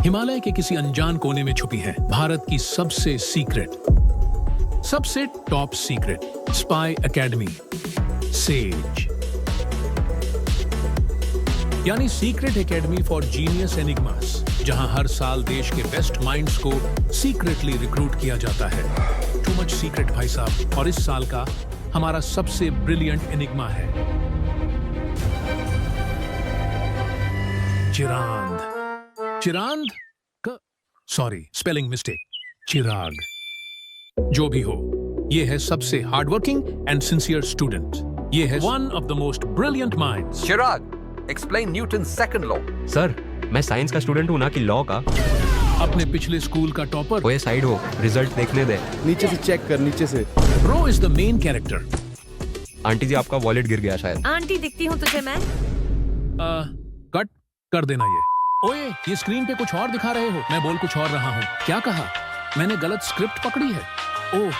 हिमालय के किसी अनजान कोने में छुपी है भारत की सबसे top secret spy academy SAGE, यानी secret academy for genius enigmas, जहां हर साल देश के बेस्ट माइंड्स को सीक्रेटली रिक्रूट किया जाता है। टू मच सीक्रेट भाई साहब। और इस साल का हमारा सबसे ब्रिलियंट एनिग्मा है चिरांद सॉरी, स्पेलिंग मिस्टेक, चिराग। जो भी हो, ये है सबसे हार्डवर्किंग एंड सिंसियर स्टूडेंट। ये है one of the most brilliant minds. Chirag, explain Newton second law. Sir, मैं साइंस का स्टूडेंट हूँ ना कि लॉ का। अपने पिछले स्कूल का टॉपर। वो साइड हो, रिजल्ट देखने दे। नीचे से चेक कर, नीचे से। Bro is the main character. Aunty जी, आपका वॉलेट गिर गया शायद। आंटी दिखती हूँ तुझे मैं? कट कर देना ये। ओए, ये स्क्रीन पे कुछ और दिखा रहे हो, मैं बोल कुछ और रहा हूँ। क्या कहा? मैंने गलत स्क्रिप्ट पकड़ी है। ओह,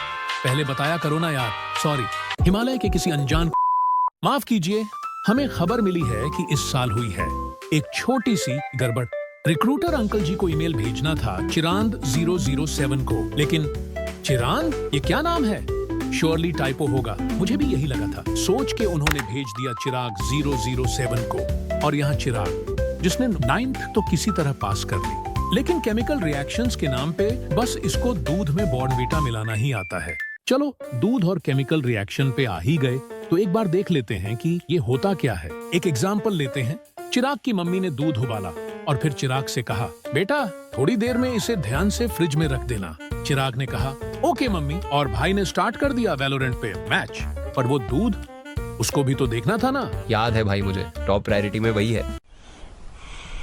पहले बताया करो ना यार। सॉरी। हिमालय के किसी अनजान, माफ कीजिए, हमें खबर मिली है कि इस साल हुई है एक छोटी सी गड़बड़। रिक्रूटर अंकल जी को ईमेल भेजना था चिरांद 007 को, लेकिन चिरांद, ये क्या नाम है? श्योरली टाइपो होगा, मुझे भी यही लगा था। सोच के उन्होंने भेज दिया चिराग 007 को। और यहाँ चिराग, जिसने 9th तो किसी तरह पास कर ली, लेकिन केमिकल रिएक्शंस के नाम पे बस इसको दूध में बॉर्नवीटा मिलाना ही आता है। चलो, दूध और केमिकल रिएक्शन पे आ ही गए तो एक बार देख लेते हैं कि ये होता क्या है। एक एग्जाम्पल लेते हैं। चिराग की मम्मी ने दूध उबाला और फिर चिराग से कहा, बेटा थोड़ी देर में इसे ध्यान से फ्रिज में रख देना। चिराग ने कहा, ओके मम्मी, और भाई ने स्टार्ट कर दिया वैलोरेंट पे मैच। पर वो दूध, उसको भी तो देखना था ना। याद है भाई मुझे, टॉप प्रायोरिटी में वही है।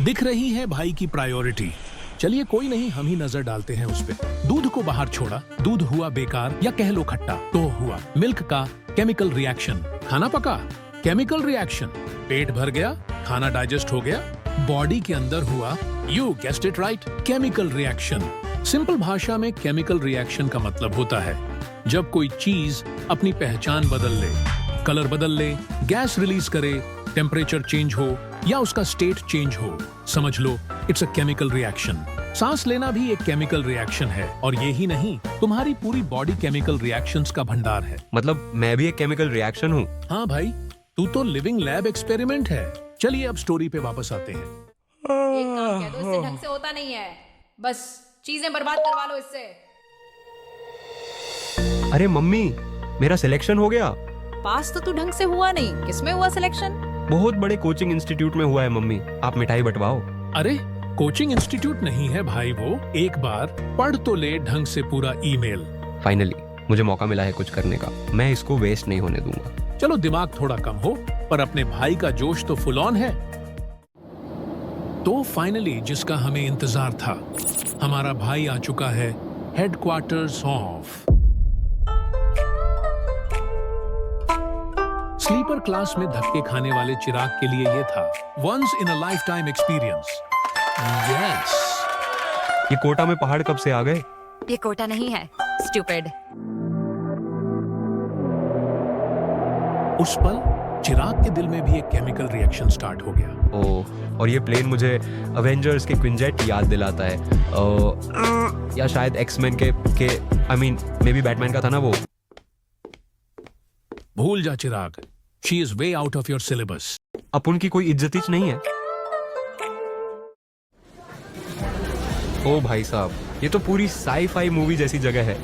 दिख रही है भाई की प्रायोरिटी। चलिए कोई नहीं, हम ही नजर डालते हैं उस पे। दूध को बाहर छोड़ा, दूध हुआ बेकार या कह लो खट्टा। तो हुआ मिल्क का केमिकल रिएक्शन, खाना पका, केमिकल रिएक्शन, पेट भर गया, खाना डाइजेस्ट हो गया, बॉडी के अंदर हुआ, you guessed it right, chemical reaction. Simple भाषा में केमिकल रिएक्शन का मतलब होता है जब कोई चीज अपनी पहचान बदल ले, कलर बदल ले, गैस रिलीज करे, टेम्परेचर चेंज हो या उसका स्टेट चेंज हो। समझ लो, इट्स अ केमिकल रिएक्शन। सांस लेना भी एक केमिकल रिएक्शन है, और ये ही नहीं, तुम्हारी पूरी बॉडी केमिकल रिएक्शंस का भंडार है। मतलब मैं भी एक केमिकल रिएक्शन हूँ? हाँ भाई, तू तो लिविंग लैब एक्सपेरिमेंट है। चलिए अब स्टोरी पे वापस आते हैं। एक काम कह दो, इससे ढंग से होता नहीं है, बस चीजें बर्बाद करवा लो इससे। अरे मम्मी, मेरा सिलेक्शन हो गया। पास तो तू ढंग से हुआ नहीं, किसमें हुआ सिलेक्शन? बहुत बड़े कोचिंग इंस्टीट्यूट में हुआ है मम्मी, आप मिठाई बंटवाओ। अरे कोचिंग इंस्टीट्यूट नहीं है भाई वो, एक बार पढ़ तो ले ढंग से पूरा ईमेल। फाइनली मुझे मौका मिला है कुछ करने का, मैं इसको वेस्ट नहीं होने दूंगा। चलो दिमाग थोड़ा कम हो, पर अपने भाई का जोश तो फुल ऑन है। तो फाइनली जिसका हमें इंतजार था, हमारा भाई आ चुका है हेडक्वार्टर्स ऑफ। स्लीपर क्लास में धक्के खाने वाले चिराग के लिए ये था once in a lifetime experience. Yes. ये कोटा में पहाड़ कब से आ गए? ये कोटा नहीं है, स्टूपिड। उस पल चिराग के दिल में भी एक केमिकल रिएक्शन स्टार्ट हो गया। ओह, और ये प्लेन मुझे अवेंजर्स के क्विंजेट याद दिलाता है। या शायद एक्समैन के I mean maybe Batman का था ना वो। भूल जा Chirag, she is way out of your syllabus. अपन की कोई इज्जत ही नहीं है। ओ भाई साहब, ये तो पूरी साई-फाई मूवी जैसी जगह है।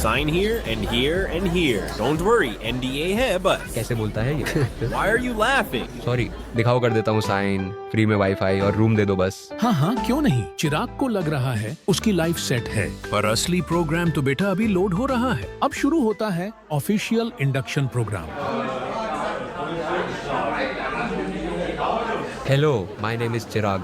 Sign here and here and here. Don't worry, NDA है बस। कैसे बोलता है ये? Why are you laughing? Sorry, दिखाओ कर देता हूँ साइन, फ्री में वाईफाई और रूम दे दो बस। हाँ हाँ, क्यों नहीं। चिराग को लग रहा है उसकी लाइफ सेट है, पर असली प्रोग्राम तो बेटा अभी लोड हो रहा है। अब शुरू होता है official induction program. Hello, my name is Chirag.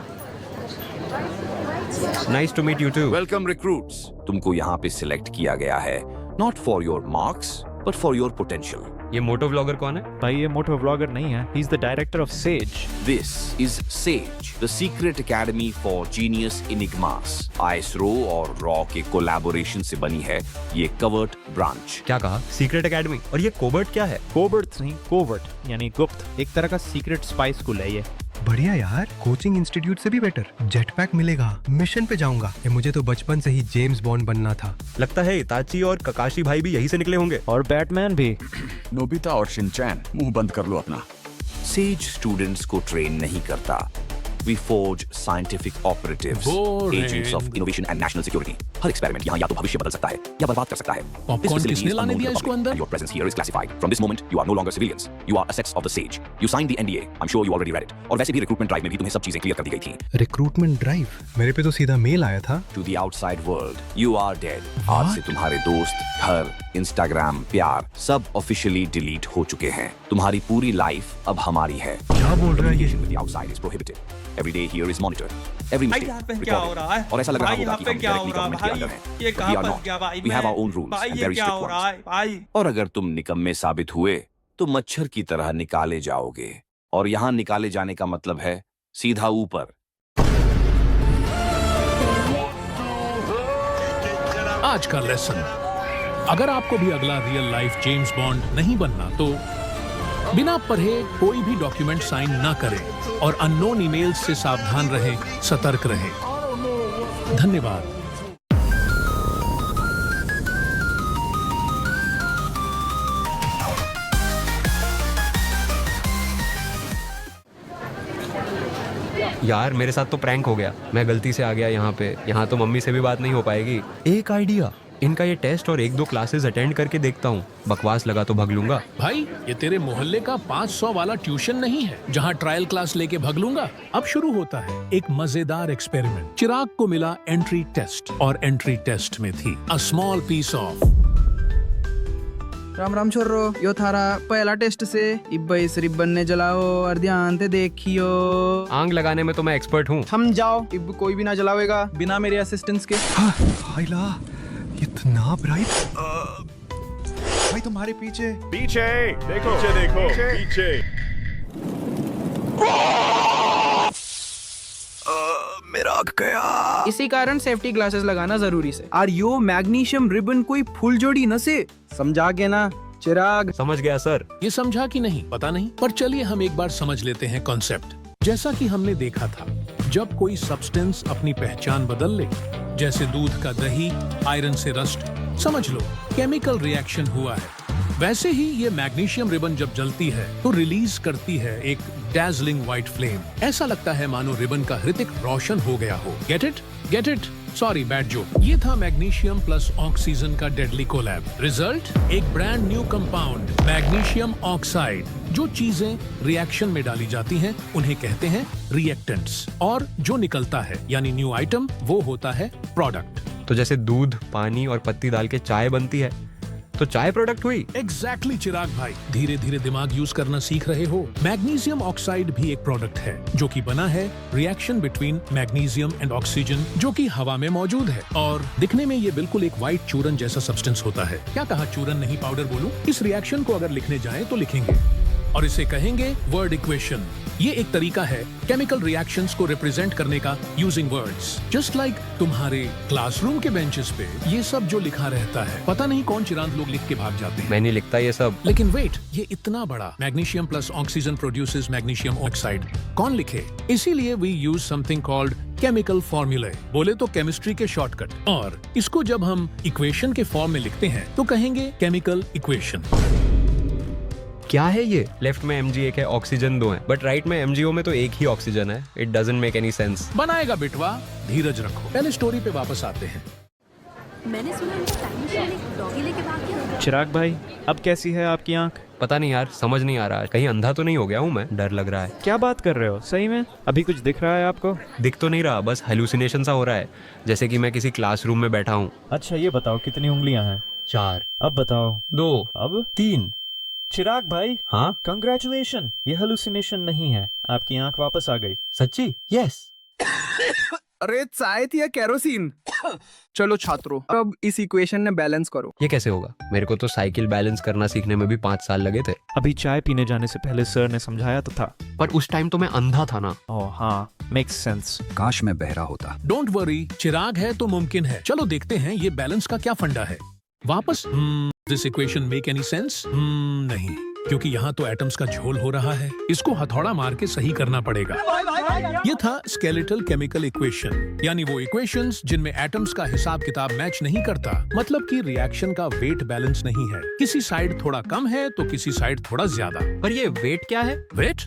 Nice to meet you too. Welcome recruits, तुमको यहाँ पे सिलेक्ट किया गया है not for your marks but for your potential. ये मोटो व्लॉगर कौन है? भाई ये मोटो व्लॉगर नहीं है, he is the director of SAGE. This is SAGE, the secret academy for genius enigmas. ISRO और रॉ के कोलैबोरेशन से बनी है ये कवर्ट ब्रांच। क्या कहा? Secret academy. और ये कोबर्ट क्या है? कोबर्ट नहीं, कोवर्ट यानी गुप्त, एक तरह का सीक्रेट स्पाई स्कूल है ये। बढ़िया यार, कोचिंग इंस्टीट्यूट से भी बेटर। जेट पैक मिलेगा, मिशन पे जाऊंगा। मुझे तो बचपन से ही जेम्स बॉन्ड बनना था। लगता है इताची और ककाशी भाई भी यहीं से निकले होंगे। और बैटमैन भी। नोबिता और शिनचैन, मुंह बंद कर लो अपना। सेज स्टूडेंट्स को ट्रेन नहीं करता। We forge scientific operatives, Boring. agents of innovation and national security. Her experiment यहाँ या तो भविष्य बदल सकता है या बर्बाद कर सकता है। Popcorn This facility किसने is लाने unknown to दिया the इसको public, अंदर? and your presence here is classified. From this moment, you are no longer civilians. You are assets of the Sage. You signed the NDA. I'm sure you already read it. और वैसे भी recruitment drive में भी तुम्हें सब चीजें clear कर दी गई थी। Recruitment drive? मेरे पे तो सीधा मेल आया था। To the outside world, you are dead. आज से तुम्हारे दोस्त, घर, इंस्टाग्राम, प्यार सब ऑफिशियली डिलीट हो चुके हैं। तुम्हारी पूरी लाइफ अब हमारी है। क्या बोल रहा है ये? Communication with the outside is prohibited. Every day here is monitored. Every mistake यहाँ पे recorded. क्या हो रहा है? और ऐसा लग रहा भाई, होगा यहाँ कि पे हम क्या हो directly रहा है? government के भाई, अंदर हैं। ये But कहाँ we are फंस not. गया भाई? We have मैं- our own rules भाई, and ये very क्या strict हो रहा ones. है भाई? और अगर तुम निकम्मे साबित हुए तो मच्छर की तरह निकाले जाओगे। और यहाँ निकाले जाने का मतलब है सीधा ऊपर। आज का लेसन, अगर आपको भी अगला रियल लाइफ जेम्स बॉन्ड नहीं बनना तो बिना पढ़े कोई भी डॉक्यूमेंट साइन ना करें और अननोन ईमेल्स से सावधान रहें, सतर्क रहें। धन्यवाद। यार मेरे साथ तो प्रैंक हो गया। मैं गलती से आ गया यहाँ पे। यहाँ तो मम्मी से भी बात नहीं हो पाएगी। एक आइडिया, इनका ये टेस्ट और 1-2 क्लासेस अटेंड करके देखता हूँ। बकवास लगा तो भग लूंगा। भाई, ये तेरे मोहल्ले का 500 वाला ट्यूशन नहीं है जहाँ ट्रायल क्लास लेके भग लूंगा। अब शुरू होता है एक मजेदार एक्सपेरिमेंट। चिराग को मिला एंट्री टेस्ट और एंट्री टेस्ट में थी a small piece of. Ram Ram छोरो, यो थारा पहला टेस्ट से इब्बा इस रिबन ने जलाओ और ध्यान से देखियो। आग लगाने में तो मैं एक्सपर्ट हूँ। थम जाओ, इब कोई भी ना जलावेगा बिना मेरे असिस्टेंस के। हाइला, इतना ब्राइट। भाई तुम्हारे पीछे। पीछे देखो, पीछे देखो, पीछे। मेरा आग गया। इसी कारण सेफ्टी ग्लासेस लगाना जरूरी से। और यो मैग्नीशियम रिबन कोई फुल जोड़ी न से, समझा के ना चिराग? समझ गया सर। ये समझा कि नहीं पता नहीं, पर चलिए हम एक बार समझ लेते हैं कॉन्सेप्ट। जैसा कि हमने देखा था, जब कोई सब्सटेंस अपनी पहचान बदल ले, जैसे दूध का दही आयरन से रस्ट, समझ लो केमिकल रिएक्शन हुआ है। वैसे ही ये मैग्नीशियम रिबन जब जलती है तो रिलीज करती है एक डैज़लिंग व्हाइट फ्लेम। ऐसा लगता है मानो रिबन का हृतिक रोशन हो गया हो। Get it? Get it? Sorry, bad joke. ये था मैग्नीशियम प्लस ऑक्सीजन का डेडली कोलैब। रिजल्ट, एक brand new compound magnesium oxide. जो चीजें रिएक्शन में डाली जाती हैं उन्हें कहते हैं रिएक्टेंट्स, और जो निकलता है यानी न्यू आइटम वो होता है प्रोडक्ट। तो जैसे दूध, पानी और पत्ती डाल के चाय बनती है तो चाय प्रोडक्ट हुई। एग्जैक्टली चिराग भाई, धीरे धीरे दिमाग यूज करना सीख रहे हो। मैग्नीशियम ऑक्साइड भी एक प्रोडक्ट है जो कि बना है reaction between magnesium and oxygen, जो कि हवा में मौजूद है। और दिखने में ये बिल्कुल एक व्हाइट चूरन जैसा सब्सटेंस होता है। क्या कहा, चूरन नहीं पाउडर बोलूं? इस रिएक्शन को अगर लिखने जाएं तो लिखेंगे और इसे कहेंगे वर्ड इक्वेशन। ये एक तरीका है केमिकल रिएक्शंस को रिप्रेजेंट करने का यूजिंग वर्ड्स। जस्ट लाइक तुम्हारे क्लासरूम के बेंचेस पे ये सब जो लिखा रहता है, पता नहीं कौन चिरांद लोग लिख के भाग जाते हैं। मैं नहीं लिखता ये सब। लेकिन वेट, ये इतना बड़ा magnesium plus oxygen produces magnesium oxide, कौन लिखे? इसीलिए we use something called chemical formulae, बोले तो केमिस्ट्री के शॉर्टकट। और इसको जब हम इक्वेशन के फॉर्म में लिखते हैं तो कहेंगे केमिकल इक्वेशन। क्या है ये? लेफ्ट में Mg एक है, ऑक्सीजन 2 है, बट राइट में MgO में तो एक ही ऑक्सीजन है। It doesn't make any sense. बनाएगा बिटवा, धीरज रखो। पहले स्टोरी पे वापस आते हैं। मैंने सुना इनका टाइम मशीन एक डॉगी लेके भाग गया। चिराग भाई, अब कैसी है आपकी आंख? पता नहीं यार, समझ नहीं आ रहा। कहीं अंधा तो नहीं हो गया हूँ मैं? डर लग रहा है। क्या बात कर रहे हो? सही में अभी कुछ दिख रहा है आपको? दिख तो नहीं रहा, बस हेलुसिनेशन सा हो रहा है, जैसे कि मैं किसी क्लासरूम में बैठा हूँ। अच्छा ये बताओ, कितनी उंगलियां हैं? 4। अब बताओ। 2। अब 3। चिराग भाई, हाँ कंग्रेचुलेशन, ये हेलुसिनेशन नहीं है, आपकी आंख वापस आ गई। सच्ची? यस। अरे चाय थी या केरोसिन? चलो छात्रों, अब इस इक्वेशन ने बैलेंस करो। ये कैसे होगा? मेरे को तो साइकिल बैलेंस करना सीखने में भी 5 साल लगे थे। अभी चाय पीने जाने से पहले सर ने समझाया तो था, पर उस टाइम तो मैं अंधा था ना। ओह हाँ, मेक्स सेंस। काश मैं बहरा होता। डोंट वरी, चिराग है तो मुमकिन है। चलो देखते हैं ये बैलेंस का क्या फंडा है। वापस this equation make any sense? नहीं। क्योंकि यहाँ तो एटम्स का झोल हो रहा है। इसको हथौड़ा मार के सही करना पड़ेगा। ये था स्केलेटल केमिकल इक्वेशन, यानी वो इक्वेशंस जिनमें एटम्स का हिसाब किताब मैच नहीं करता, मतलब कि रिएक्शन का वेट बैलेंस नहीं है। किसी साइड थोड़ा कम है तो किसी साइड थोड़ा ज्यादा। पर ये वेट क्या है? वेट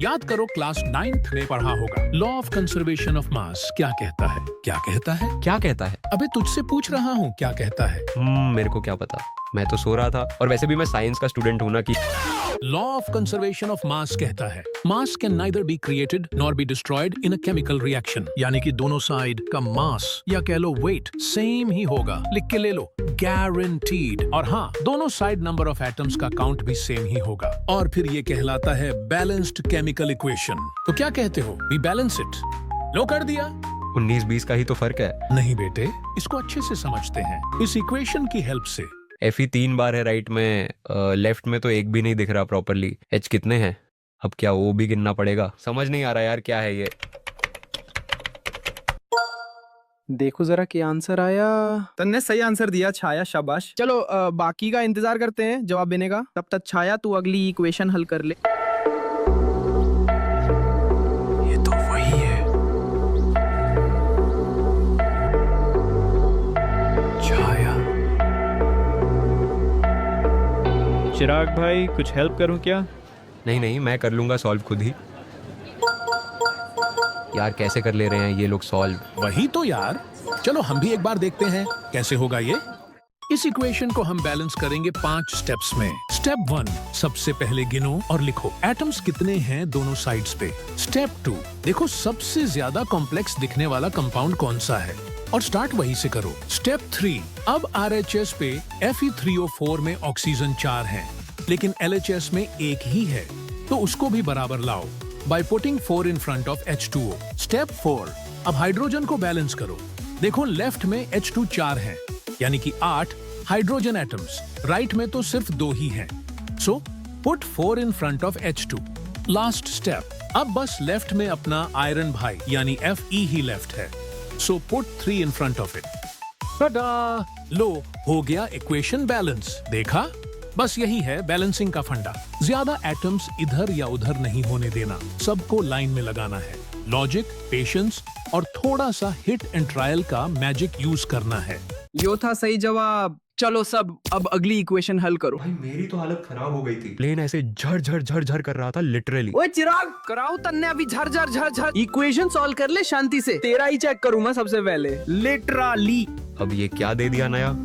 याद करो, क्लास 9th में पढ़ा होगा। Law of conservation of mass क्या कहता है? क्या कहता है? क्या कहता है? अबे तुझसे पूछ रहा हूँ, क्या कहता है? मेरे को क्या पता, मैं तो सो रहा था, और वैसे भी मैं साइंस का स्टूडेंट हूं ना। कि law of conservation of mass कहता है मास can neither be created nor be destroyed in a chemical reaction, यानी कि दोनों साइड का मास या कह लो वेट सेम ही होगा। लिख के ले लो, गारंटीड। और हाँ, दोनों साइड नंबर ऑफ एटम्स का काउंट भी सेम ही होगा। और फिर ये कहलाता है बैलेंस्ड केमिकल इक्वेशन। तो क्या कहते हो? We balance it. लो कर दिया। 19-20 का ही तो फर्क है। नहीं बेटे, इसको अच्छे से समझते हैं इस इक्वेशन की हेल्प से। Fe 3 बार है राइट में, लेफ्ट में तो एक भी नहीं दिख रहा प्रॉपरली। H कितने हैं? अब क्या वो भी गिनना पड़ेगा? समझ नहीं आ रहा यार, क्या है ये? देखो जरा क्या आंसर आया। तन्ने सही आंसर दिया छाया, शाबाश। चलो बाकी का इंतजार करते हैं जवाब देने का। तब तक छाया तू अगली इक्वेशन हल कर ले। ये तो वही है, छाया। चिराग भाई कुछ हेल्प करूं क्या? नहीं, मैं कर लूंगा सॉल्व खुद ही। यार कैसे कर ले रहे हैं ये लोग सॉल्व? वही तो यार, चलो हम भी एक बार देखते हैं कैसे होगा ये। इस इक्वेशन को हम बैलेंस करेंगे 5 स्टेप्स में। स्टेप 1, सबसे पहले गिनो और लिखो एटम्स कितने हैं दोनों साइड्स पे। स्टेप 2, देखो सबसे ज्यादा कॉम्प्लेक्स दिखने वाला कंपाउंड कौन सा है और स्टार्ट वहीं से करो। स्टेप 3, अब RHS पे Fe3O4 में ऑक्सीजन 4 है, लेकिन LHS में 1 ही है, तो उसको भी बराबर लाओ by putting 4 in front of H2O. Step 4, अब हाइड्रोजन को बैलेंस करो। देखो लेफ्ट में H2 4 है, यानी कि 8 हाइड्रोजन एटम्स, राइट में तो सिर्फ 2 ही हैं। So put 4 in front of H2. Last step, अब बस लेफ्ट में अपना आयरन भाई यानी Fe ही लेफ्ट है, so put 3 in front of it. टा-डा! लो, हो गया इक्वेशन बैलेंस। देखा, बस यही है बैलेंसिंग का फंडा। ज्यादा एटम्स इधर या उधर नहीं होने देना, सबको लाइन में लगाना है। लॉजिक, पेशेंस और थोड़ा सा हिट एंड ट्रायल का मैजिक यूज करना है। यो था सही जवाब। चलो सब अब अगली इक्वेशन हल करो। भाई मेरी तो हालत खराब हो गई थी। प्लेन ऐसे झर कर रहा था लिटरली। ओए चिराग, कराओ तन्ने अभी झर। इक्वेशन सॉल्व कर ले शांति से। तेरा ही चेक करूंगा सबसे पहले, लिटरली। अब ये क्या दे दिया नया?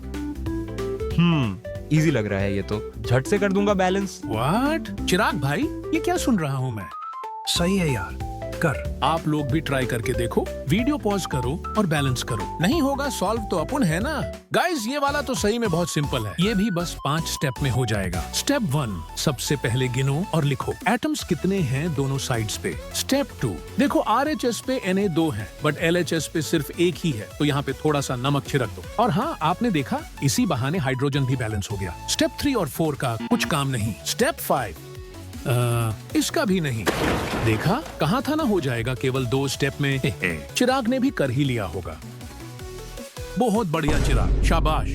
इजी लग रहा है ये तो, झट से कर दूंगा बैलेंस। व्हाट? चिराग भाई, ये क्या सुन रहा हूँ मैं? सही है यार, कर। आप लोग भी ट्राई करके देखो, वीडियो पॉज करो और बैलेंस करो। नहीं होगा सॉल्व तो अपन है ना। गाइस ये वाला तो सही में बहुत सिंपल है, ये भी बस 5 स्टेप में हो जाएगा। स्टेप 1, सबसे पहले गिनो और लिखो एटम्स कितने हैं दोनों साइड्स पे। स्टेप 2, देखो RHS पे Na 2 है, बट LHS पे सिर्फ 1 ही है, तो यहाँ पे थोड़ा सा नमक छिड़क दो। और हाँ, आपने देखा इसी बहाने हाइड्रोजन भी बैलेंस हो गया। स्टेप 3 और 4 का कुछ काम नहीं। स्टेप 5, इसका भी नहीं। देखा, कहा था ना हो जाएगा केवल 2 स्टेप में। चिराग ने भी कर ही लिया होगा। बहुत बढ़िया चिराग, शाबाश।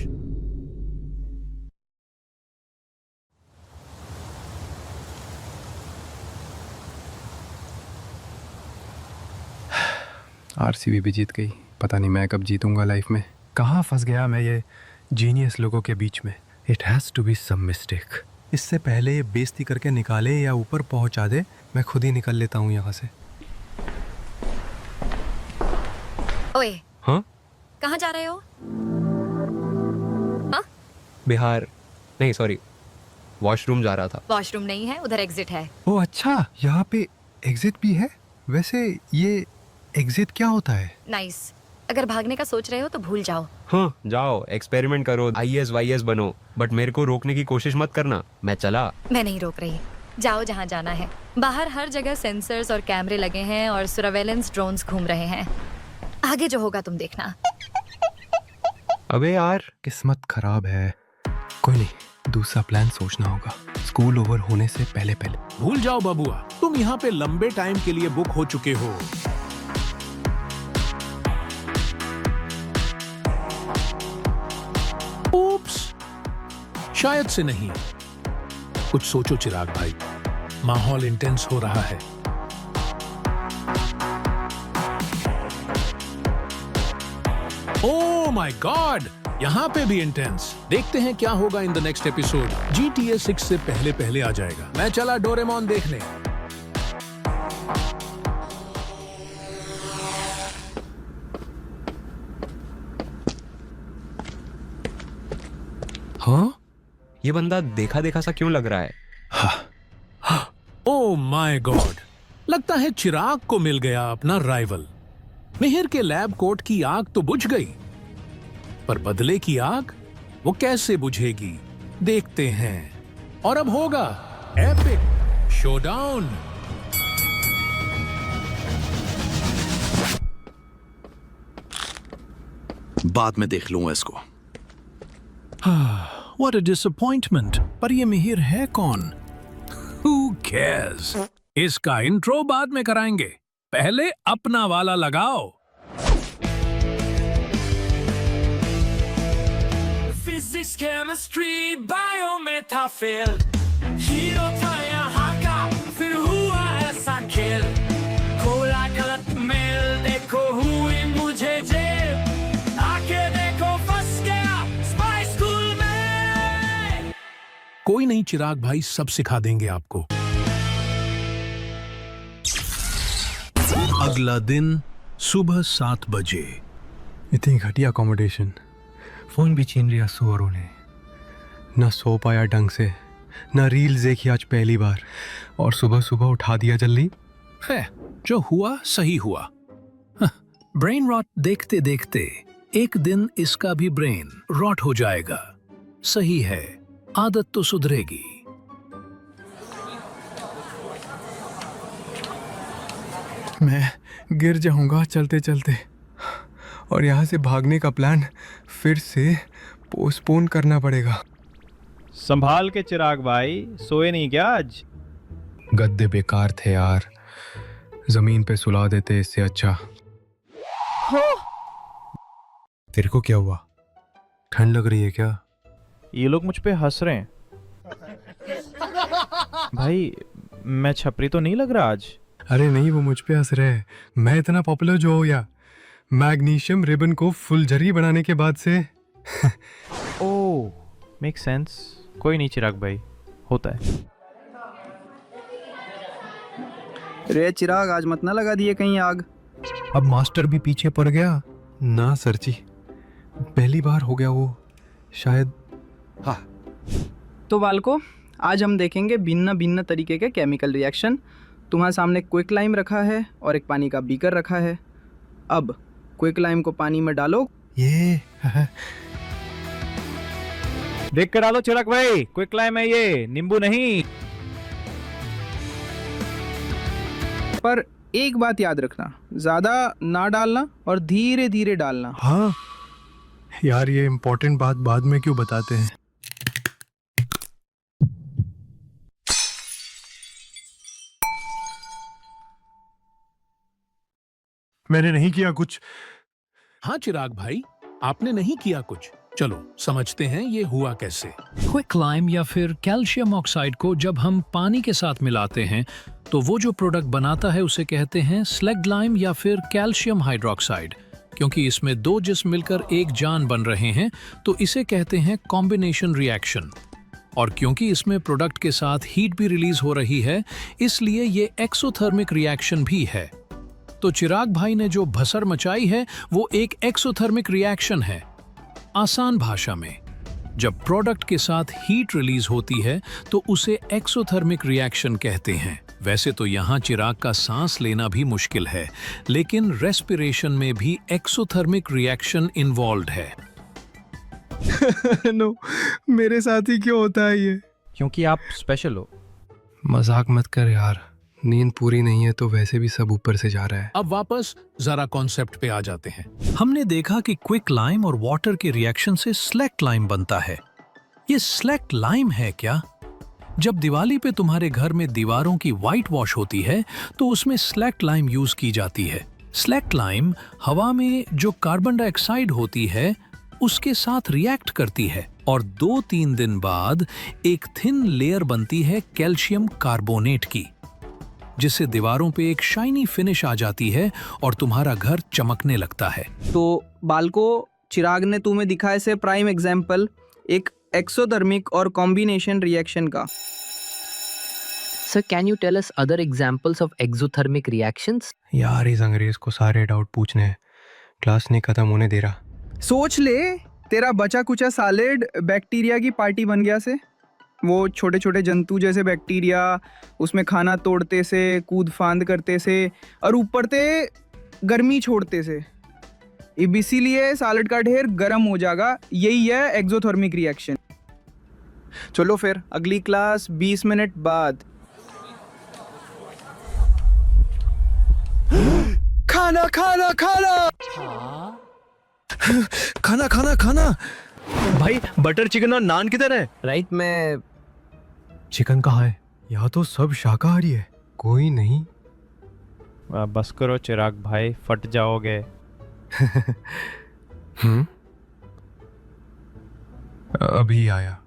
RCB भी जीत गई। पता नहीं मैं कब जीतूंगा लाइफ में। कहाँ फंस गया मैं ये जीनियस लोगों के बीच में। It has to be some mistake. इससे पहले ये बेइज्जती करके निकाले या ऊपर पहुंचा दे, मैं खुद ही निकल लेता हूँ यहाँ से। ओए, हाँ? कहाँ जा रहे हो? हाँ? बिहार नहीं, सॉरी, वॉशरूम जा रहा था। वॉशरूम नहीं है, उधर एग्जिट है। ओह अच्छा, यहाँ पे एग्जिट भी है। वैसे ये एग्जिट क्या होता है? नाइस। अगर भागने का सोच रहे हो तो भूल जाओ। हाँ, जाओ एक्सपेरिमेंट करो, IAS YS बनो, बट मेरे को रोकने की कोशिश मत करना। मैं चला। मैं नहीं रोक रही, जाओ जहाँ जाना है। बाहर हर जगह सेंसर्स और कैमरे लगे हैं और सर्वेलेंस ड्रोन्स घूम रहे हैं। आगे जो होगा तुम देखना। अबे यार, किस्मत खराब है। कोई नहीं, दूसरा प्लान सोचना होगा, स्कूल ओवर होने से पहले। भूल जाओ बबुआ, तुम यहाँ पे लंबे टाइम के लिए बुक हो चुके हो। शायद से नहीं। कुछ सोचो चिराग भाई, माहौल इंटेंस हो रहा है। ओह माय गॉड, यहाँ पे भी इंटेंस। देखते हैं क्या होगा in the next episode. GTA 6 से पहले पहले आ जाएगा। मैं चला डोरेमोन देखने। हाँ, ये बंदा देखा देखा सा क्यों लग रहा है? ओह माय गॉड, लगता है चिराग को मिल गया अपना राइवल। मिहिर के लैब कोट की आग तो बुझ गई, पर बदले की आग वो कैसे बुझेगी, देखते हैं। और अब होगा एपिक शोडाउन। बाद में देख लूंगा इसको। What a disappointment। पर ये मिहिर है कौन? Who cares? इसका इंट्रो बाद में कराएंगे, पहले अपना वाला लगाओ। Physics, chemistry, bio में था फेल, हीरो था यहाँ का, फिर हुआ ऐसा खेल, खोला गलत मेल, देखो हुई मुझे जेल, आके देखो फंस गया स्पाई स्कूल में। कोई नहीं चिराग भाई, सब सिखा देंगे आपको। अगला दिन सुबह 7 बजे। इतनी घटिया अकोमोडेशन, फ़ोन भी छीन लिया सुअरों ने। ना सो पाया ढंग से, ना रील्स देखी आज पहली बार, और सुबह सुबह उठा दिया जल्दी। है, जो हुआ सही हुआ। ब्रेन रॉट देखते देखते एक दिन इसका भी ब्रेन रॉट हो जाएगा। सही है, आदत तो सुधरेगी। मैं गिर जाऊंगा चलते चलते, और यहाँ से भागने का प्लान फिर से पोस्टपोन करना पड़ेगा। संभाल के चिराग भाई, सोए नहीं क्या आज? गद्दे बेकार थे यार, जमीन पे सुला देते इससे अच्छा। तेरे को क्या हुआ? ठंड लग रही है क्या? ये लोग मुझ पे हंस रहे हैं। भाई मैं छपरी तो नहीं लग रहा आज? अरे नहीं, वो मुझ पे हंस रहे हैं। मैं इतना पॉपुलर जो हो गया, मैग्नीशियम रिबन को फुलझड़ी बनाने के बाद से। ओह, मेक सेंस। कोई नहीं चिराग भाई, होता है। रे चिराग, आज मत ना लगा दिए कहीं आग। अब मास्टर भी पीछे पड़ गया ना सरजी, पहली बार हो गया वो शायद। हाँ, तो बालको, आज हम देखेंगे भिन्न भिन्न तरीके के केमिकल रिएक्शन। तुम्हारे सामने क्विक लाइम रखा है और एक पानी का बीकर रखा है। अब क्विक लाइम को पानी में डालो। ये देख कर डालो चिराग भाई, क्विक लाइम है ये, नींबू नहीं। पर एक बात याद रखना, ज्यादा ना डालना और धीरे धीरे डालना। हाँ यार, ये इम्पोर्टेंट बात बाद में क्यों बताते हैं? मैंने नहीं किया कुछ। हाँ चिराग भाई, आपने नहीं किया कुछ। चलो समझते हैं ये हुआ कैसे। क्विक लाइम या फिर कैल्शियम ऑक्साइड को जब हम पानी के साथ मिलाते हैं तो वो जो प्रोडक्ट बनाता है उसे कहते हैं स्लैग्ड लाइम या फिर कैल्शियम हाइड्रोक्साइड। क्योंकि इसमें दो जिस्म मिलकर एक जान बन रहे हैं तो इसे कहते हैं कॉम्बिनेशन रिएक्शन। और क्योंकि इसमें प्रोडक्ट के साथ हीट भी रिलीज हो रही है, इसलिए ये एक्सोथर्मिक रिएक्शन भी है। तो चिराग भाई ने जो भसर मचाई है वो एक एक्सोथर्मिक रिएक्शन है। आसान भाषा में, जब प्रोडक्ट के साथ हीट रिलीज होती है तो उसे एक्सोथर्मिक रिएक्शन कहते हैं। वैसे तो यहाँ चिराग का सांस लेना भी मुश्किल है, लेकिन रेस्पिरेशन में भी एक्सोथर्मिक रिएक्शन इन्वॉल्व्ड है। नो, मेरे साथ ही क्यों होता है ये? क्योंकि आप स्पेशल हो। मजाक मत कर यार, नींद पूरी नहीं है तो वैसे भी सब ऊपर से जा रहा है। अब वापस जरा कॉन्सेप्ट पे आ जाते हैं। हमने देखा कि क्विक लाइम और वाटर के रिएक्शन से स्लैक्ड लाइम बनता है। ये स्लैक्ड लाइम है क्या? जब दिवाली पे तुम्हारे घर में दीवारों की व्हाइट वॉश होती है तो उसमें स्लैक्ड लाइम यूज की जाती है। स्लैक्ड लाइम हवा में जो कार्बन डाइऑक्साइड होती है उसके साथ रिएक्ट करती है और 2-3 दिन बाद एक थिन लेयर बनती है कैल्शियम कार्बोनेट की, जिससे दीवारों पे एक शाइनी फिनिश आ जाती है और तुम्हारा घर चमकने लगता है। तो बालको, चिराग ने तुम्हें दिखाया से प्राइम एग्जाम्पल एक एक्सोथर्मिक और कॉम्बिनेशन रिएक्शन का। Sir, can you tell us other examples of exothermic reactions? यार इस अंग्रेज को सारे डाउट पूछने हैं, क्लास नहीं खत्म होने दे रहा। सोच ले, तेरा बचा कुचा सैलेड बैक्टीरिया की पार्टी बन गया से। वो छोटे छोटे जंतु जैसे बैक्टीरिया उसमें खाना तोड़ते से, कूद फांद करते से और ऊपर से गर्मी छोड़ते से। अब इसीलिए सैलेड का ढेर गर्म हो जाएगा। यही है एक्सोथर्मिक रिएक्शन। चलो फिर अगली क्लास 20 मिनट बाद। खाना खाना खाना खाना खाना खाना। भाई बटर चिकन और नान किधर है? राइट में। चिकन कहाँ है? यहाँ तो सब शाकाहारी है, कोई नहीं। बस करो चिराग भाई, फट जाओगे। अभी आया।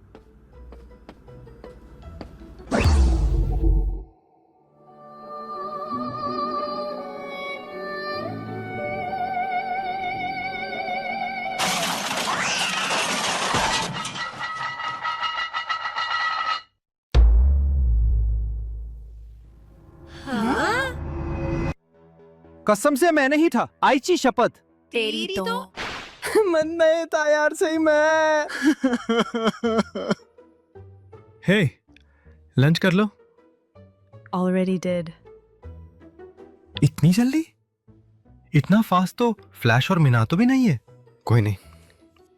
कसम से मैं नहीं था, आईची शपथ। तेरी तो मन नहीं था यार, सही मैं। हे, लंच कर लो। Already did. इतनी जल्दी? इतना फास्ट तो फ्लैश और मिनातो भी नहीं है। कोई नहीं,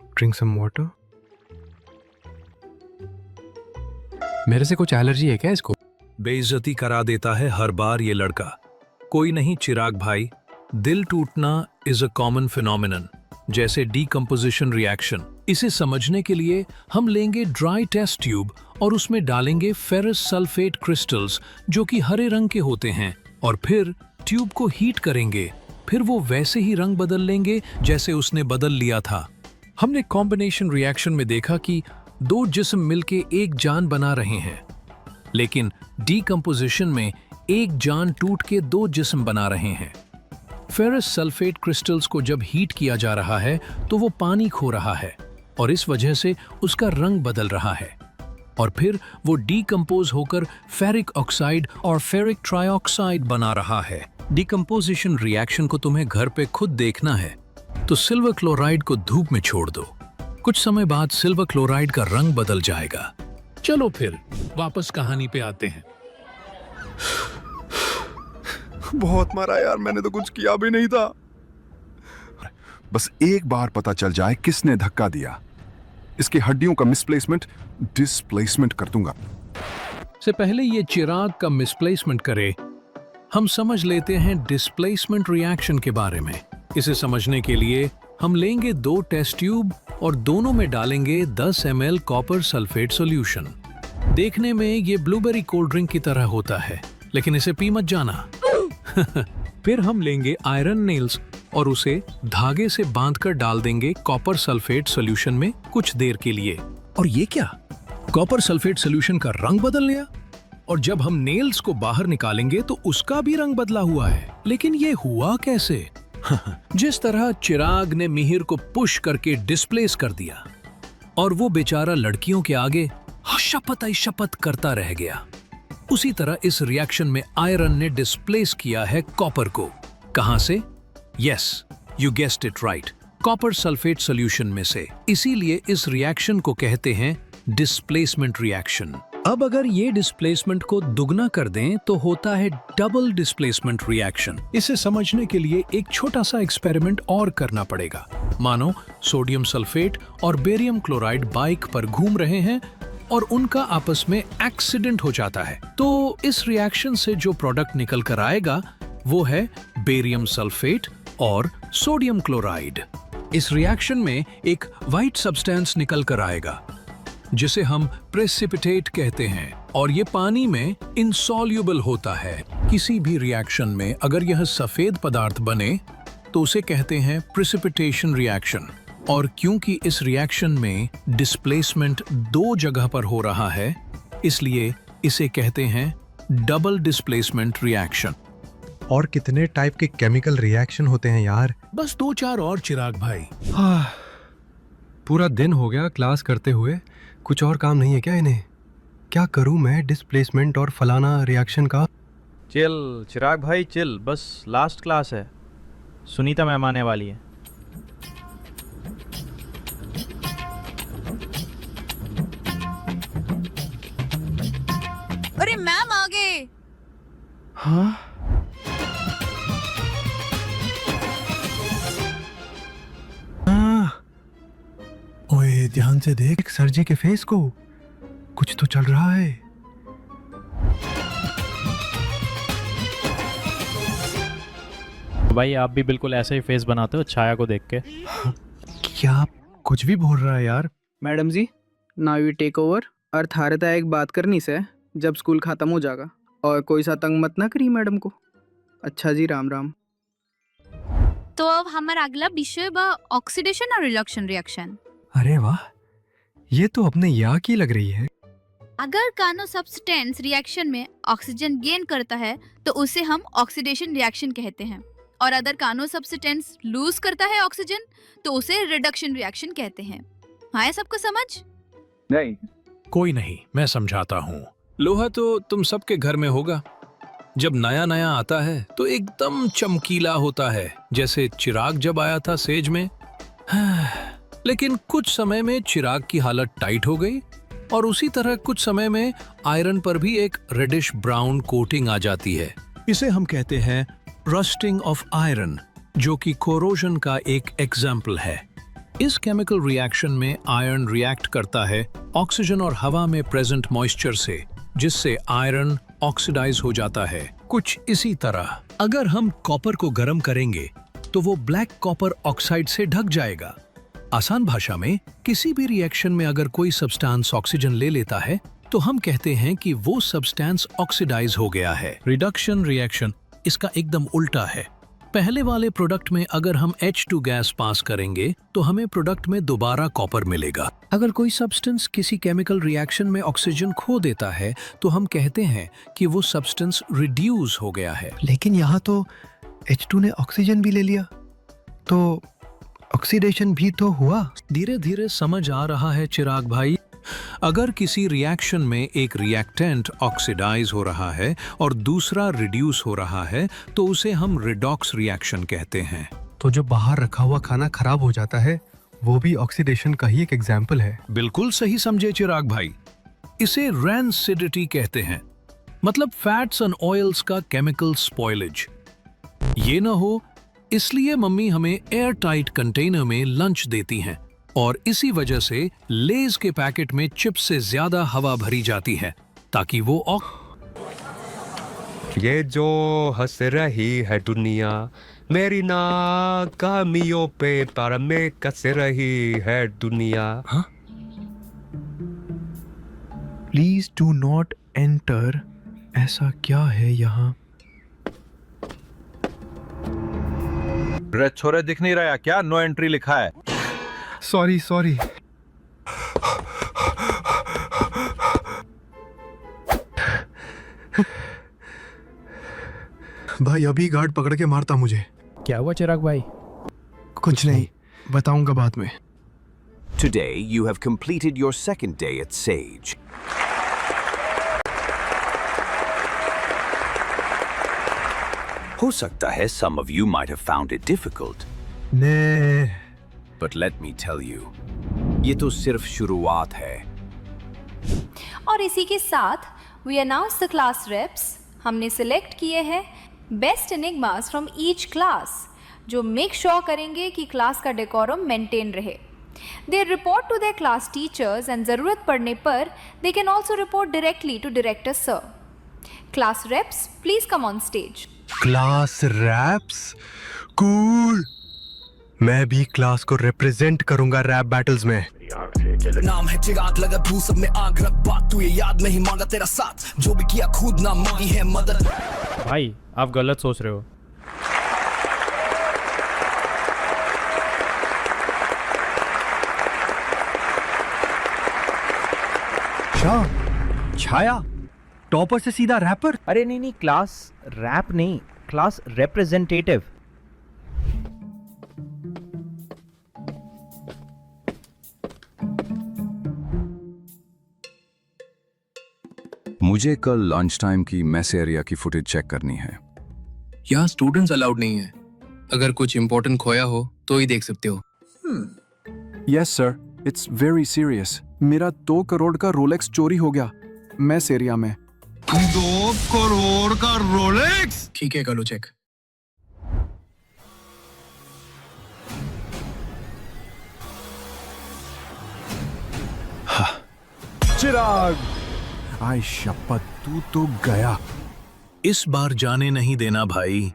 ड्रिंक सम वाटर। मेरे से कुछ एलर्जी है क्या इसको? बेइज्जती करा देता है हर बार ये लड़का। कोई नहीं चिराग भाई, दिल टूटना इज अ कॉमन फिनोमिनन, जैसे डीकम्पोजिशन रिएक्शन। इसे समझने के लिए हम लेंगे ड्राई टेस्ट ट्यूब और उसमें डालेंगे फेरस सल्फेट क्रिस्टल्स जो कि हरे रंग के होते हैं, और फिर ट्यूब को हीट करेंगे। फिर वो वैसे ही रंग बदल लेंगे जैसे उसने बदल लिया था। हमने कॉम्बिनेशन रिएक्शन में देखा कि 2 जिस्म मिलके एक जान बना रहे हैं, लेकिन डीकम्पोजिशन में एक जान टूट के 2 जिस्म बना रहे हैं। फेरस सल्फेट क्रिस्टल्स को जब हीट किया जा रहा है तो वो पानी खो रहा है और इस वजह से उसका रंग बदल रहा है, और फिर वो डीकम्पोज होकर फेरिक ऑक्साइड और फेरिक ट्राइऑक्साइड बना रहा है। डीकम्पोजिशन रिएक्शन को तुम्हें घर पे खुद देखना है तो सिल्वर क्लोराइड को धूप में छोड़ दो। कुछ समय बाद सिल्वर क्लोराइड का रंग बदल जाएगा। चलो फिर वापस कहानी पे आते हैं। बहुत मारा यार, मैंने तो कुछ किया भी नहीं था। बस एक बार पता चल जाए किसने धक्का दिया, इसकी हड्डियों का मिसप्लेसमेंट डिस्प्लेसमेंट कर दूंगा। से पहले ये चिराग का मिसप्लेसमेंट करे, हम समझ लेते हैं डिस्प्लेसमेंट रिएक्शन के बारे में। इसे समझने के लिए हम लेंगे 2 टेस्ट ट्यूब और दोनों में डालेंगे 10 ml कॉपर सल्फेट सॉल्यूशन। देखने में ये ब्लूबेरी कोल्ड ड्रिंक की तरह होता है, लेकिन इसे पी मत जाना। फिर हम लेंगे आयरन नेल्स और उसे धागे से बांधकर डाल देंगे कॉपर सल्फेट सॉल्यूशन में कुछ देर के लिए। और ये क्या, कॉपर सल्फेट सॉल्यूशन का रंग बदल गया, और जब हम नेल्स को बाहर निकालेंगे तो उसका भी रंग बदला हुआ है। लेकिन ये हुआ कैसे? जिस तरह चिराग ने मिहिर को पुश करके डिस्प्लेस कर दिया और वो बेचारा लड़कियों के आगे शपथ करता रह गया, उसी तरह इस रिएक्शन में आयरन ने डिस्प्लेस किया है कॉपर को। कहां से? Yes, you guessed it right, copper sulphate solution में से। इसीलिए इस रिएक्शन को कहते हैं डिस्प्लेसमेंट रिएक्शन। अब अगर ये डिस्प्लेसमेंट को दुगना कर दें तो होता है डबल डिस्प्लेसमेंट रिएक्शन। इसे समझने के लिए एक छोटा सा एक्सपेरिमेंट और करना पड़ेगा। मानो सोडियम सल्फेट और बेरियम क्लोराइड बाइक पर घूम रहे हैं और उनका आपस में एक्सीडेंट हो जाता है, तो इस रिएक्शन से जो प्रोडक्ट निकल कर आएगा वो है बेरियम सल्फेट और सोडियम क्लोराइड। इस रिएक्शन में एक व्हाइट सब्सटेंस निकल कर आएगा जिसे हम प्रेसिपिटेट कहते हैं, और ये पानी में इनसॉल्युबल होता है। किसी भी रिएक्शन में अगर यह सफेद पदार्थ बने तो उसे कहते हैं प्रेसिपिटेशन रिएक्शन। और क्योंकि इस रिएक्शन में डिस्प्लेसमेंट दो जगह पर हो रहा है, इसलिए इसे कहते हैं डबल डिस्प्लेसमेंट रिएक्शन। और कितने टाइप के केमिकल रिएक्शन होते हैं यार? बस 2-4 और चिराग भाई। पूरा दिन हो गया क्लास करते हुए, कुछ और काम नहीं है क्या इन्हें? क्या करूं मैं डिस्प्लेसमेंट और फलाना रिएक्शन का? चिल चिराग भाई चिल, बस लास्ट क्लास है, सुनीता मैम आने वाली है। अरे मैम आ गए। हाँ ओए ध्यान से देख सर जी के फेस को, कुछ तो चल रहा है। भाई आप भी बिल्कुल ऐसे ही फेस बनाते हो छाया को देख के। क्या कुछ भी बोल रहा है यार? मैडम जी, नाउ यू टेक ओवर। अर्थ आ रहा था एक बात करनी से जब स्कूल खत्म हो जाएगा, और कोई सा तंग मत ना करी मैडम को। अच्छा जी, राम राम। तो अब हमारा अगला विषय बा ऑक्सीडेशन और रिडक्शन रिएक्शन। अरे वाह, ये तो अपने यहाँ की लग रही है। अगर कानो सब्सटेंस रिएक्शन में ऑक्सीजन गेन करता है तो उसे हम ऑक्सीडेशन रिएक्शन कहते हैं, और अगर कानो सब्सटेंस लूज करता है ऑक्सीजन तो उसे रिडक्शन रिएक्शन कहते हैं। हाँ, सबको समझ? नहीं, कोई नहीं, मैं समझाता हूँ। लोहा तो तुम सबके घर में होगा। जब नया नया आता है तो एकदम चमकीला होता है, जैसे चिराग जब आया था सेज में। लेकिन कुछ समय में चिराग की हालत टाइट हो गई, और उसी तरह कुछ समय में आयरन पर भी एक रेडिश ब्राउन कोटिंग आ जाती है। इसे हम कहते हैं रस्टिंग ऑफ आयरन, जो कि कोरोजन का एक एग्जाम्पल है। इस केमिकल रिएक्शन में आयरन रिएक्ट करता है ऑक्सीजन और हवा में प्रेजेंट मॉइस्चर से, जिससे आयरन ऑक्सीडाइज हो जाता है। कुछ इसी तरह अगर हम कॉपर को गर्म करेंगे तो वो ब्लैक कॉपर ऑक्साइड से ढक जाएगा। आसान भाषा में, किसी भी रिएक्शन में अगर कोई सब्सटेंस ऑक्सीजन ले लेता है तो हम कहते हैं कि वो सब्सटेंस ऑक्सीडाइज हो गया है। रिडक्शन रिएक्शन इसका एकदम उल्टा है। पहले वाले प्रोडक्ट में अगर हम H2 गैस पास करेंगे तो हमें प्रोडक्ट में दोबारा कॉपर मिलेगा। अगर कोई सब्सटेंस किसी केमिकल रिएक्शन में ऑक्सीजन खो देता है तो हम कहते हैं कि वो सब्सटेंस रिड्यूस हो गया है। लेकिन यहाँ तो H2 ने ऑक्सीजन भी ले लिया, तो ऑक्सीडेशन भी तो हुआ। धीरे धीरे समझ आ रहा है चिराग भाई। अगर किसी रिएक्शन में एक रिएक्टेंट ऑक्सीडाइज हो रहा है और दूसरा रिड्यूस हो रहा है तो उसे हम रिडॉक्स रिएक्शन कहते हैं। तो जो बाहर रखा हुआ खाना खराब हो जाता है वो भी ऑक्सीडेशन का ही एक एग्जाम्पल है। बिल्कुल सही समझे चिराग भाई। इसे रैंसिडिटी कहते हैं, मतलब फैट्स एंड ऑयल्स का केमिकल स्पॉइलेज। ये ना हो इसलिए मम्मी हमें एयर टाइट कंटेनर में लंच देती हैं, और इसी वजह से लेज के पैकेट में चिप्स से ज्यादा हवा भरी जाती है ताकि वो ये जो हंस रही है दुनिया मेरी नाकामियों पे पर में कस रही है दुनिया। Please do not enter. ऐसा क्या है यहाँ? रे छोरे, दिख नहीं रहा क्या? नो एंट्री लिखा है। Sorry sorry. भाई अभी गार्ड पकड़ के मारता मुझे। क्या हुआ चिराग भाई? कुछ नहीं, बताऊंगा बाद में। Today you have completed your second day at Sage. हो सकता है some of you might have found it difficult. ने But let me tell you, ये तो सिर्फ शुरुआत है। और इसी के साथ we announce the class reps। हमने सिलेक्ट किए हैं best enigmas from each class, जो मेक श्योर करेंगे कि क्लास का डेकोरम मेंटेन रहे। They report to their class teachers and ज़रूरत पड़ने पर they can also report directly to director sir. Class reps please come on stage. Class reps? Cool. मैं भी क्लास को रिप्रेजेंट करूंगा रैप बैटल्स में। नाम है चिराग, लगा तू सब में आग रख बात, तू ये याद नहीं मांगा तेरा साथ, जो भी किया खुद ना मांगी है मदद। भाई आप गलत सोच रहे हो। अच्छा, छाया टॉपर से सीधा रैपर। अरे नहीं नहीं, क्लास रैप नहीं, क्लास रिप्रेजेंटेटिव। मुझे कल लंच टाइम की मेस एरिया की फुटेज चेक करनी है। यहाँ स्टूडेंट्स अलाउड नहीं है। अगर कुछ इंपॉर्टेंट खोया हो तो ही देख सकते हो। Yes sir, it's very serious. मेरा 2 करोड़ का रोलेक्स चोरी हो गया मेस एरिया में। 2 करोड़ का रोलेक्स? ठीक है, करो चेक। चिराग, आय शपथ, तू तो गया। इस बार जाने नहीं देना भाई।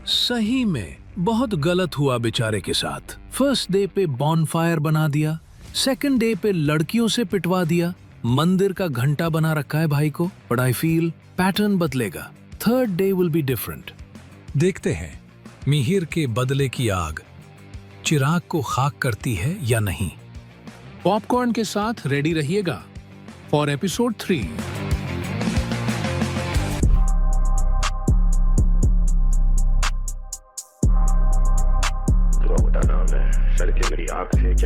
सही में बहुत गलत हुआ बेचारे के साथ। फर्स्ट डे पे बॉनफायर बना दिया, सेकंड डे पे लड़कियों से पिटवा दिया, मंदिर का घंटा बना रखा है भाई को। बट आई फील पैटर्न बदलेगा। Third day will be different. देखते हैं मिहिर के बदले की आग चिराग को खाक करती है या नहीं। पॉपकॉर्न के साथ रेडी रहिएगा फॉर एपिसोड 3।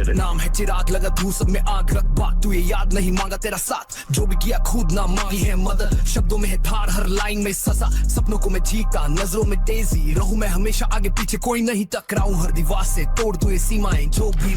नाम है चिराग, लगा तू सब में आग, रख बात तू ये याद, नहीं मांगा तेरा साथ। जो भी किया खुद ना मांगी है मदद, शब्दों में है धार, हर लाइन में सजा। सपनों को मैं जीता, नजरों में तेजी, रहूं मैं हमेशा आगे पीछे, कोई नहीं टकराऊं हर दीवार से, तोड़ दूं ये सीमाएं जो भी।